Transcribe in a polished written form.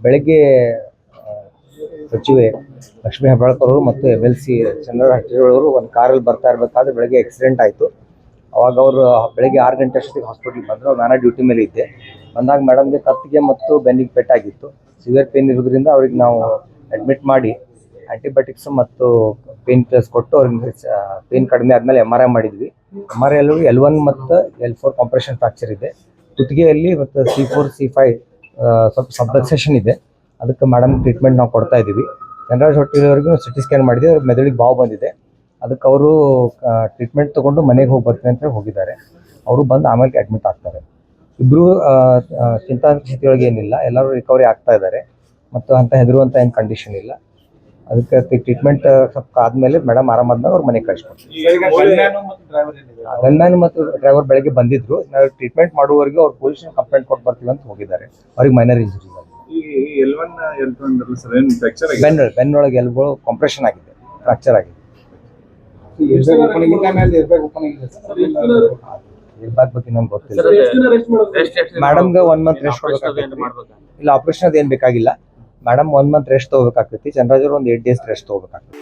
ಬೆಳಗ್ಗೆ ಸಚಿವೆ ಲಕ್ಷ್ಮೀ ಹೆಬ್ಬಾಳ್ಕರ್ ಅವರು ಮತ್ತು MLC ಚಂದ್ರ ಹಟ್ಟಿಯವರು ಒಂದು ಕಾರಲ್ಲಿ ಬರ್ತಾ ಇರಬೇಕಾದ್ರೆ ಬೆಳಗ್ಗೆ ಆಕ್ಸಿಡೆಂಟ್ ಆಯಿತು. ಅವಾಗ ಅವರು ಬೆಳಗ್ಗೆ 6 ಗಂಟೆ ಅಷ್ಟೊತ್ತಿಗೆ ಹಾಸ್ಪಿಟ್ಲಿಗೆ ಬಂದರು. ನಾನು ಡ್ಯೂಟಿ ಮೇಲೆ ಇದ್ದೆ. ಬಂದಾಗ ಮೇಡಮ್ಗೆ ಕತ್ತಿಗೆ ಮತ್ತು ಬೆನ್ನಿಗೆ ಪೆಟ್ಟಾಗಿತ್ತು. ಸಿವಿಯರ್ ಪೇನ್ ಇರೋದ್ರಿಂದ ಅವ್ರಿಗೆ ನಾವು ಅಡ್ಮಿಟ್ ಮಾಡಿ ಆ್ಯಂಟಿಬಯೋಟಿಕ್ಸ್ ಮತ್ತು ಪೇನ್ ಕಿಲ್ಲರ್ಸ್ ಕೊಟ್ಟು ಅವ್ರಿಗೆ ಪೇನ್ ಕಡಿಮೆ ಆದಮೇಲೆ MRI ಮಾಡಿದ್ವಿ. MRI L1 ಮತ್ತು L4 ಕಾಂಪ್ರೆಷನ್ ಫ್ರಾಕ್ಚರ್ ಇದೆ. ಕುತ್ತಿಗೆಯಲ್ಲಿ ಮತ್ತು C4 C5 ಸ್ವಲ್ಪ ಸಬ್ಲಕ್ಸೇಷನ್ ಇದೆ. ಅದಕ್ಕೆ ಮೇಡಮ್ ಟ್ರೀಟ್ಮೆಂಟ್ ನಾವು ಕೊಡ್ತಾ ಇದ್ದೀವಿ. ಚಂದ್ರರಾಜ್ ಹೊಟ್ಟಿಯವರೆಗೂ CT ಸ್ಕ್ಯಾನ್ ಮಾಡಿದ್ವಿ. ಅವ್ರಿಗೆ ಮೆದುಳಿಗೆ ಬಾವು ಬಂದಿದೆ. ಅದಕ್ಕೆ ಅವರು ಟ್ರೀಟ್ಮೆಂಟ್ ತೊಗೊಂಡು ಮನೆಗೆ ಹೋಗಿ ಬರ್ತೀನಿ ಅಂತ ಹೋಗಿದ್ದಾರೆ. ಅವರು ಬಂದು ಆಮೇಲೆ ಅಡ್ಮಿಟ್ ಆಗ್ತಾರೆ. ಇಬ್ಬರು ಚಿಂತಾಸ್ಥಿತಿಯೊಳಗೆ ಏನಿಲ್ಲ, ಎಲ್ಲರೂ ರಿಕವರಿ ಆಗ್ತಾ ಇದ್ದಾರೆ ಮತ್ತು ಅಂತ ಹೆದರುವಂಥ ಏನು ಕಂಡೀಷನ್ ಇಲ್ಲ. ಅದಕ್ಕೆ ಟ್ರೀಟ್ಮೆಂಟ್ ಸ್ವಲ್ಪ ಆದಮೇಲೆ ಮೇಡಮ್ ಆರಾಮಾದ್ಮೇಲೆ ಅವ್ರ ಮನೆಗೆ ಕಳಿಸ್ಕೊಡ್ತೀವಿ. ಗನ್ಮ್ಯಾನ್ ಮತ್ತು ಡ್ರೈವರ್ ಬೆಳಗ್ಗೆ ಬಂದಿದ್ರು. ನಾವು ಟ್ರೀಟ್ಮೆಂಟ್ ಮಾಡುವವರೆಗೂ ಅವ್ರು ಪೊಲೀಸ್ ಕಂಪ್ಲೇಂಟ್ ಕೊಟ್ಟು ಬರ್ತೀವಿ ಅಂತ ಹೋಗಿದ್ದಾರೆ. ಅವ್ರಿಗೆ ಮೈನರ್ ಇಂಜುರೀಸ್ ಆಗಿದೆ. ಬೆನ್ನೊಳಗೆ ಎಲ್ಬೋ ಕಾಂಪ್ರೆಷನ್ ಆಗಿದೆ, ಫ್ರಾಕ್ಚರ್ ಆಗಿದೆ. ಇರ್ಬೇಕು ಬಗ್ಗೆ ನಮ್ಗೆ ಗೊತ್ತಿಲ್ಲ. ಮೇಡಮ್ಗೆ 1 ಮಂತ್ ರೆಸ್ಟ್ ಕೊಡಬೇಕಾಗ್ತದೆ. ಇಲ್ಲ, ಆಪರೇಷನ್ ಅದೇನು ಬೇಕಾಗಿಲ್ಲ. ಮೇಡಮ್ 1 ಮಂತ್ ರೆಸ್ಟ್ ತೊಗೋಬೇಕಾಗ್ತೈತಿ. ಚಂದ್ರರಾಜ್ ಅವರು ಒಂದು 8 ಡೇಸ್ ರೆಸ್ಟ್ ತೊಗೋಬೇಕಾಗ್ತದೆ.